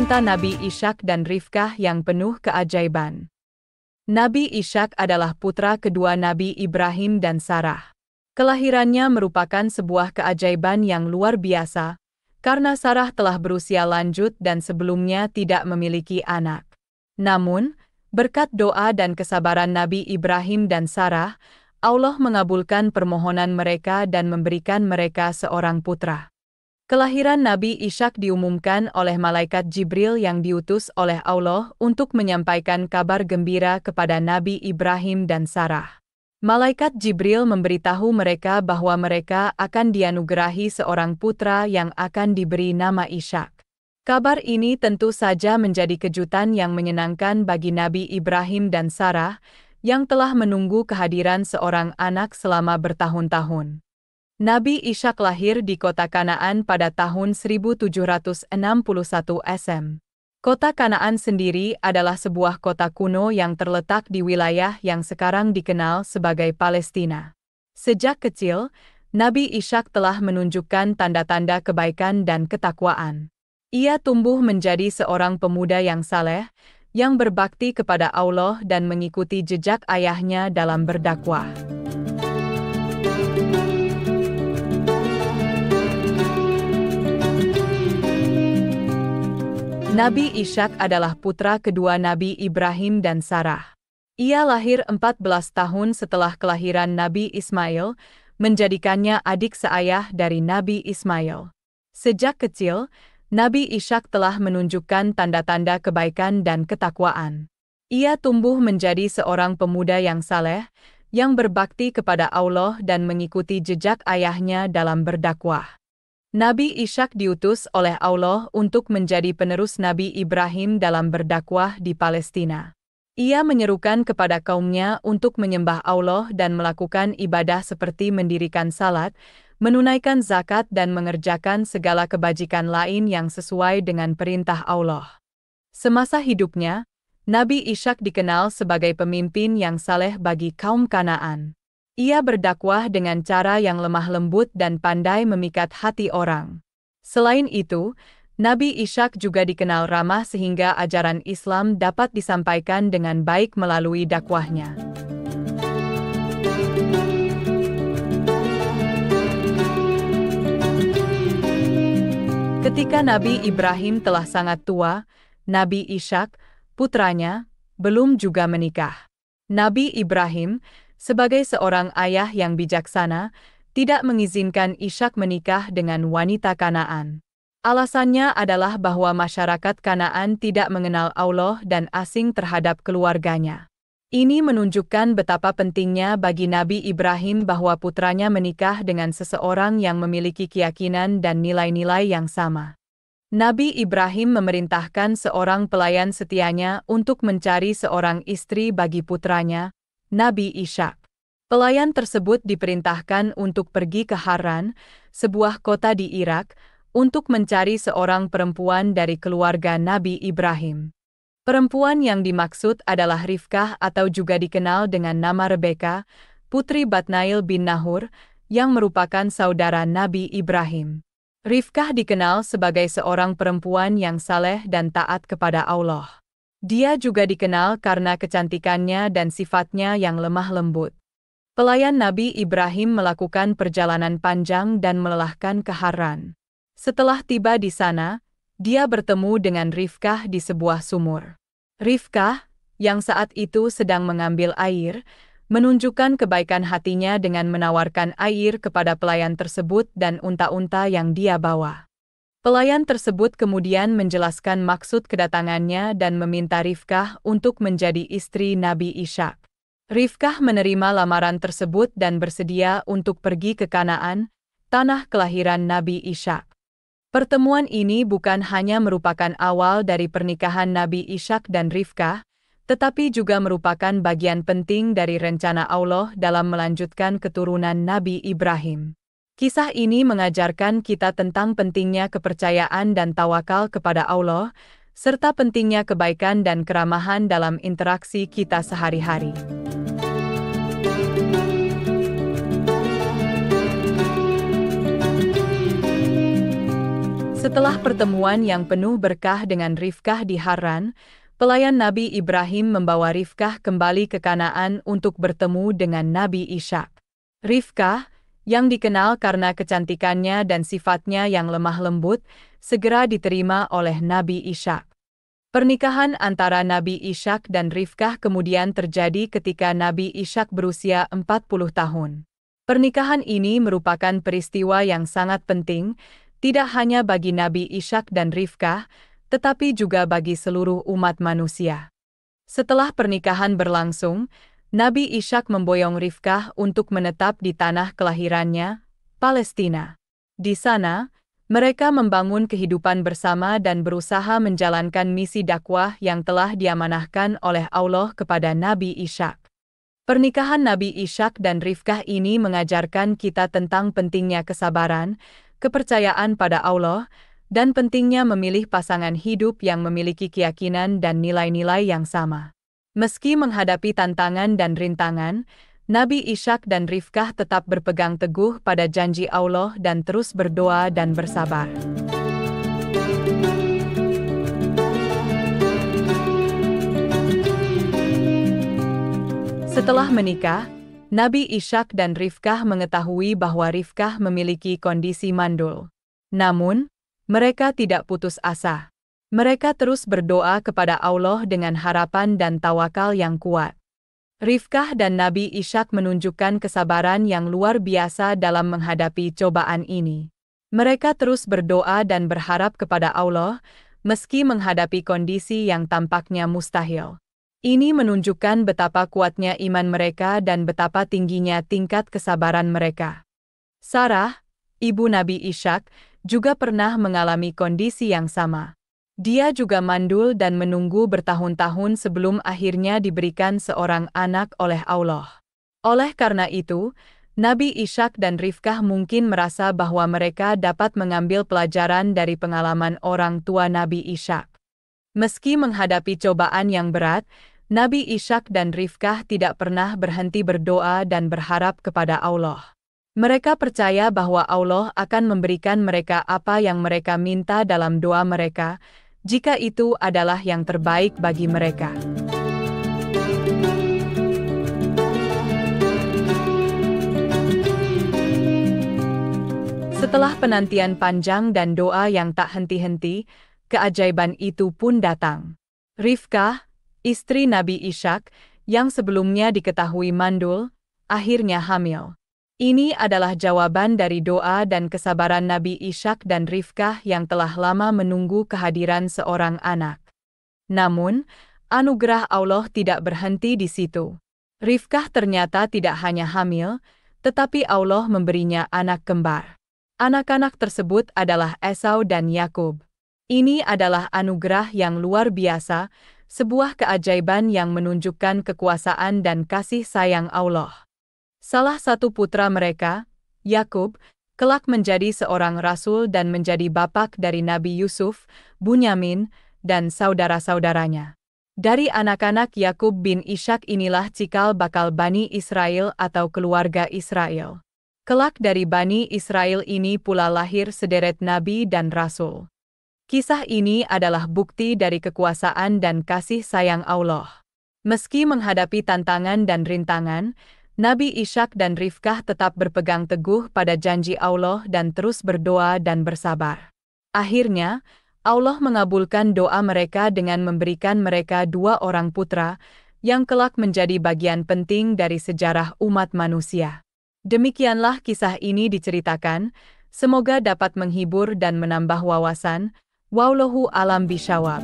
Cinta Nabi Ishak dan Rifkah yang penuh keajaiban. Nabi Ishak adalah putra kedua Nabi Ibrahim dan Sarah. Kelahirannya merupakan sebuah keajaiban yang luar biasa, karena Sarah telah berusia lanjut dan sebelumnya tidak memiliki anak. Namun, berkat doa dan kesabaran Nabi Ibrahim dan Sarah, Allah mengabulkan permohonan mereka dan memberikan mereka seorang putra. Kelahiran Nabi Ishak diumumkan oleh malaikat Jibril yang diutus oleh Allah untuk menyampaikan kabar gembira kepada Nabi Ibrahim dan Sarah. Malaikat Jibril memberitahu mereka bahwa mereka akan dianugerahi seorang putra yang akan diberi nama Ishak. Kabar ini tentu saja menjadi kejutan yang menyenangkan bagi Nabi Ibrahim dan Sarah, yang telah menunggu kehadiran seorang anak selama bertahun-tahun. Nabi Ishak lahir di kota Kanaan pada tahun 1761 SM. Kota Kanaan sendiri adalah sebuah kota kuno yang terletak di wilayah yang sekarang dikenal sebagai Palestina. Sejak kecil, Nabi Ishak telah menunjukkan tanda-tanda kebaikan dan ketakwaan. Ia tumbuh menjadi seorang pemuda yang saleh, yang berbakti kepada Allah dan mengikuti jejak ayahnya dalam berdakwah. Nabi Ishak adalah putra kedua Nabi Ibrahim dan Sarah. Ia lahir 14 tahun setelah kelahiran Nabi Ismail, menjadikannya adik seayah dari Nabi Ismail. Sejak kecil, Nabi Ishak telah menunjukkan tanda-tanda kebaikan dan ketakwaan. Ia tumbuh menjadi seorang pemuda yang saleh, yang berbakti kepada Allah dan mengikuti jejak ayahnya dalam berdakwah. Nabi Ishak diutus oleh Allah untuk menjadi penerus Nabi Ibrahim dalam berdakwah di Palestina. Ia menyerukan kepada kaumnya untuk menyembah Allah dan melakukan ibadah seperti mendirikan salat, menunaikan zakat dan mengerjakan segala kebajikan lain yang sesuai dengan perintah Allah. Semasa hidupnya, Nabi Ishak dikenal sebagai pemimpin yang saleh bagi kaum Kanaan. Ia berdakwah dengan cara yang lemah lembut dan pandai memikat hati orang. Selain itu, Nabi Ishak juga dikenal ramah sehingga ajaran Islam dapat disampaikan dengan baik melalui dakwahnya. Ketika Nabi Ibrahim telah sangat tua, Nabi Ishak, putranya, belum juga menikah. Nabi Ibrahim, sebagai seorang ayah yang bijaksana, tidak mengizinkan Ishak menikah dengan wanita Kanaan. Alasannya adalah bahwa masyarakat Kanaan tidak mengenal Allah dan asing terhadap keluarganya. Ini menunjukkan betapa pentingnya bagi Nabi Ibrahim bahwa putranya menikah dengan seseorang yang memiliki keyakinan dan nilai-nilai yang sama. Nabi Ibrahim memerintahkan seorang pelayan setianya untuk mencari seorang istri bagi putranya, Nabi Ishak. Pelayan tersebut diperintahkan untuk pergi ke Haran, sebuah kota di Irak, untuk mencari seorang perempuan dari keluarga Nabi Ibrahim. Perempuan yang dimaksud adalah Rifkah atau juga dikenal dengan nama Rebeka, putri Batnail bin Nahur, yang merupakan saudara Nabi Ibrahim. Rifkah dikenal sebagai seorang perempuan yang saleh dan taat kepada Allah. Dia juga dikenal karena kecantikannya dan sifatnya yang lemah lembut. Pelayan Nabi Ibrahim melakukan perjalanan panjang dan melelahkan ke Haran. Setelah tiba di sana, dia bertemu dengan Rifkah di sebuah sumur. Rifkah, yang saat itu sedang mengambil air, menunjukkan kebaikan hatinya dengan menawarkan air kepada pelayan tersebut dan unta-unta yang dia bawa. Pelayan tersebut kemudian menjelaskan maksud kedatangannya dan meminta Rifkah untuk menjadi istri Nabi Ishak. Rifkah menerima lamaran tersebut dan bersedia untuk pergi ke Kanaan, tanah kelahiran Nabi Ishak. Pertemuan ini bukan hanya merupakan awal dari pernikahan Nabi Ishak dan Rifkah, tetapi juga merupakan bagian penting dari rencana Allah dalam melanjutkan keturunan Nabi Ibrahim. Kisah ini mengajarkan kita tentang pentingnya kepercayaan dan tawakal kepada Allah, serta pentingnya kebaikan dan keramahan dalam interaksi kita sehari-hari. Setelah pertemuan yang penuh berkah dengan Rifkah di Haran, pelayan Nabi Ibrahim membawa Rifkah kembali ke Kanaan untuk bertemu dengan Nabi Ishak. Rifkah, yang dikenal karena kecantikannya dan sifatnya yang lemah lembut, segera diterima oleh Nabi Ishak. Pernikahan antara Nabi Ishak dan Rifkah kemudian terjadi ketika Nabi Ishak berusia 40 tahun. Pernikahan ini merupakan peristiwa yang sangat penting, tidak hanya bagi Nabi Ishak dan Rifkah, tetapi juga bagi seluruh umat manusia. Setelah pernikahan berlangsung, Nabi Ishak memboyong Rifkah untuk menetap di tanah kelahirannya, Palestina. Di sana, mereka membangun kehidupan bersama dan berusaha menjalankan misi dakwah yang telah diamanahkan oleh Allah kepada Nabi Ishak. Pernikahan Nabi Ishak dan Rifkah ini mengajarkan kita tentang pentingnya kesabaran, kepercayaan pada Allah, dan pentingnya memilih pasangan hidup yang memiliki keyakinan dan nilai-nilai yang sama. Meski menghadapi tantangan dan rintangan, Nabi Ishak dan Rifkah tetap berpegang teguh pada janji Allah dan terus berdoa dan bersabar. Setelah menikah, Nabi Ishak dan Rifkah mengetahui bahwa Rifkah memiliki kondisi mandul. Namun, mereka tidak putus asa. Mereka terus berdoa kepada Allah dengan harapan dan tawakal yang kuat. Rifkah dan Nabi Ishak menunjukkan kesabaran yang luar biasa dalam menghadapi cobaan ini. Mereka terus berdoa dan berharap kepada Allah, meski menghadapi kondisi yang tampaknya mustahil. Ini menunjukkan betapa kuatnya iman mereka dan betapa tingginya tingkat kesabaran mereka. Sarah, ibu Nabi Ishak, juga pernah mengalami kondisi yang sama. Dia juga mandul dan menunggu bertahun-tahun sebelum akhirnya diberikan seorang anak oleh Allah. Oleh karena itu, Nabi Ishak dan Rifkah mungkin merasa bahwa mereka dapat mengambil pelajaran dari pengalaman orang tua Nabi Ishak. Meski menghadapi cobaan yang berat, Nabi Ishak dan Rifkah tidak pernah berhenti berdoa dan berharap kepada Allah. Mereka percaya bahwa Allah akan memberikan mereka apa yang mereka minta dalam doa mereka, jika itu adalah yang terbaik bagi mereka. Setelah penantian panjang dan doa yang tak henti-henti, keajaiban itu pun datang. Rifkah, istri Nabi Ishak, yang sebelumnya diketahui mandul, akhirnya hamil. Ini adalah jawaban dari doa dan kesabaran Nabi Ishak dan Rifkah yang telah lama menunggu kehadiran seorang anak. Namun, anugerah Allah tidak berhenti di situ. Rifkah ternyata tidak hanya hamil, tetapi Allah memberinya anak kembar. Anak-anak tersebut adalah Esau dan Yakub. Ini adalah anugerah yang luar biasa, sebuah keajaiban yang menunjukkan kekuasaan dan kasih sayang Allah. Salah satu putra mereka, Yakub, kelak menjadi seorang rasul dan menjadi bapak dari Nabi Yusuf, Bunyamin, dan saudara-saudaranya. Dari anak-anak Yakub bin Ishak inilah cikal bakal Bani Israel atau keluarga Israel. Kelak dari Bani Israel ini pula lahir sederet nabi dan rasul. Kisah ini adalah bukti dari kekuasaan dan kasih sayang Allah. Meski menghadapi tantangan dan rintangan, Nabi Ishak dan Rifkah tetap berpegang teguh pada janji Allah dan terus berdoa dan bersabar. Akhirnya, Allah mengabulkan doa mereka dengan memberikan mereka 2 orang putra, yang kelak menjadi bagian penting dari sejarah umat manusia. Demikianlah kisah ini diceritakan, semoga dapat menghibur dan menambah wawasan. Wallahu a'lam bishawab.